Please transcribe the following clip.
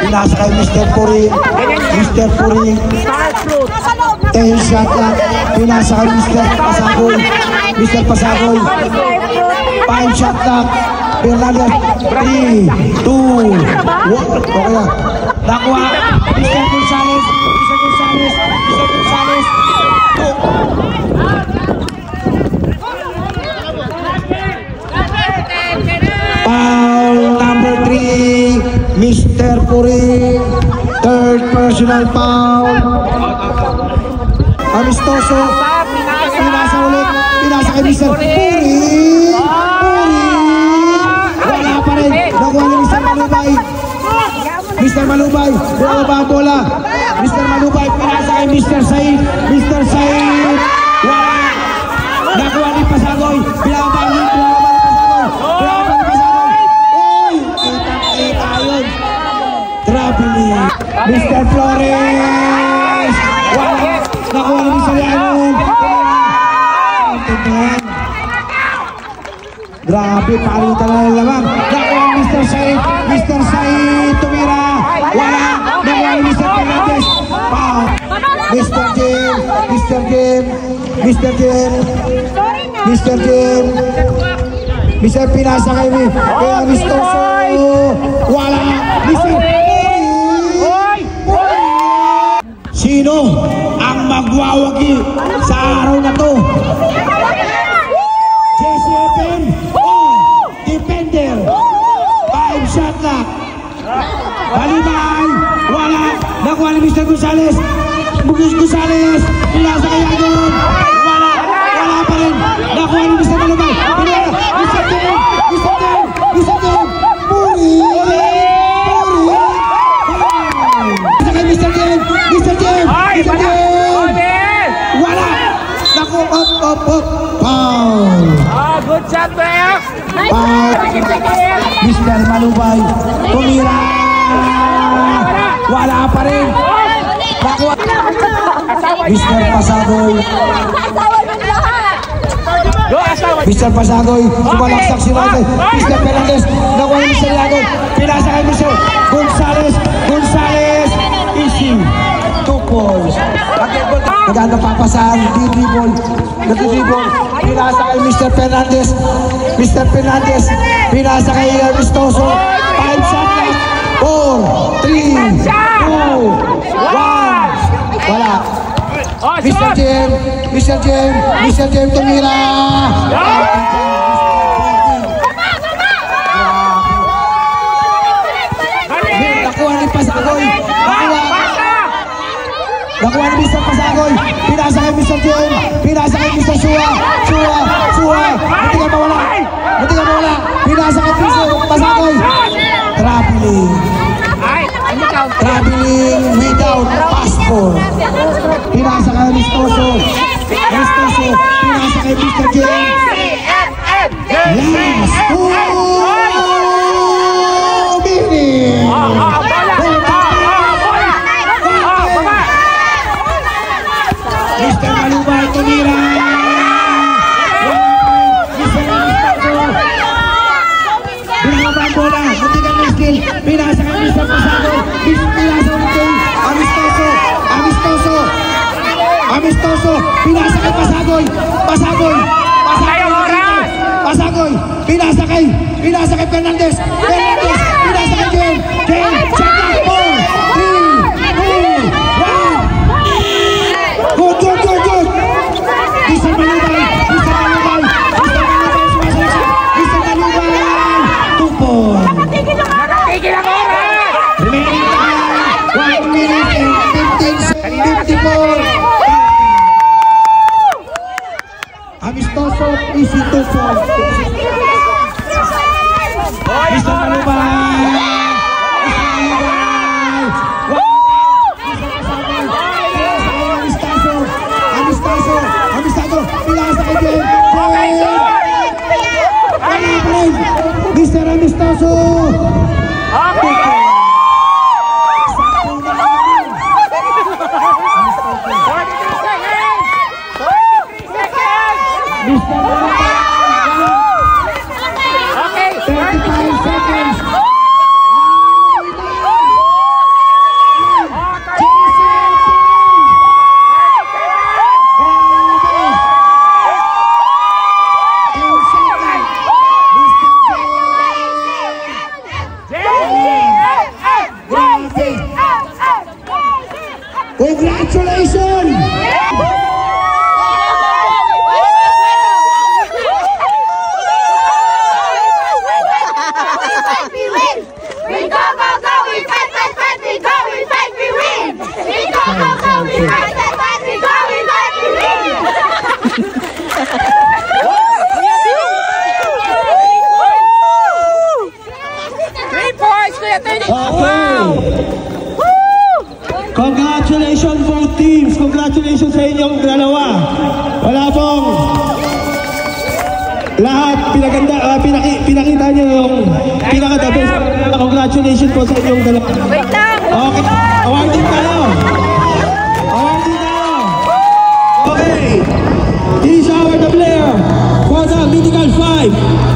Pinasa kay Mr. Puring. Mr. Puring. 10 shot lang. Pinasa kay Mr. Pasagoy. Mr. Pasagoy. 5 shot lang. Fernandez. 3, 2, 1. Okay na. Nakuha. Mr. Gonzales. Mr. Gonzales. Mr. Gonzales. Foul number 3, Mr. Puring. Third personal foul. Amistoso. Pinasa ulit. Pinasa kay Mr. Puring. Wala pa rin. Nakuha ni Mr. Malubay. Mr. Malubay. Bumaba ang bola. Mr. Malubay. Pinasa kay Mr. Said. Mr. Said. Wala. Nakuha ni Pasagoy. Pinaba ni Traveling. Mr. Flores. Wala. Nakuha ni Mr. Yanong. Grabe, palitan na lang naman. Nakuha ni Mr. Said. Mr. Said tumira. Wala. Nakuha ni Mr. Fernandez. Foul. Mr. Jim. Mr. Jim. Mr. Jim. Mr. Jim. Mr. Pinasa kay Amistoso. Wala. Mr. Sino ang magwawagi sa araw na to? JCFN o Defender? 5 shot lock. Balibay. Wala. Nakuha ni Mr. Gonzales. Gonzales. Pinasa kay Agon. Wala. Wala pa rin. Nakuha ni Mr. Malubay. Mr. Tim. Mr. Tim. Mr. Tim. Puri. Mr. Tim. Mr. Tim. Mr. Tim. Wala. Naku, up. Foul. Good shot, Bear. Foul. Mr. Malubay. Tumira. Wala pa rin. Nakuha. Mr. Pasagoy. Mr. Pasagoy. Sumalaksak si Roque. Mr. Fernandez. Nakuha ni Mr. Yagon. Pinasa kay Mr. Gonzales. Gonzales. Easy. 2 points. Maganda papasahan. Nag-dribble. Pinasa kay Mr. Fernandez. Mr. Fernandez. Pinasa kay Amistoso. 5 shot lang. 4, 3, 2, 1. Wala. Mr. Jim. Mr. Jim. Mr. Jim tumira. Nakuha ni Pasagoy. Nakuha ni Mr. Pasagoy. Pinasa kay Mr. Jim. Pinasa kay Mr. Suha. Buti ka mawala. Pinasa kay Mr. Pasagoy. Traveling without passport. Pinasa kay Amistoso. Pinasa kay Mr. Jim. Last 2 minutes. Mr. Malubay tumira. Binaba ang bola. Muntikan ng skill. Pinasa kay Mr. Pasado. Pinasa ulit Amistoso. Pinasa kay Pasagoy. Pinasa kay Fernandez. Pinasa kay Jen. Check 4, 3, 2, 1. Good. Mr. Malubay. Mr. Malubay. 2 points. Nakatigil ang oras. Remaining time. 1 minute and 54. Amistoso, easy 2 points. Mr. Malubay. Amistoso. Pinasa kay Jen. Mr. Amistoso. Mr. 35 seconds. fight, we win. We go, go, go, we fight, fight, fight, we go, we fight, we win. We go, go, go, we fight, fight, fight, we go, we fight, we win. 3 points, Kuya Teddy. Okay. Congratulations both teams. Congratulations sa inyong dalawa. Wala pong lahat pinakita niyo yung pinaka-the best. Congratulations po sa inyong dalawa. Wait lang. Okay. Awarding tayo. Awarding tayo. Okay. He's our the player for the Mythical 5.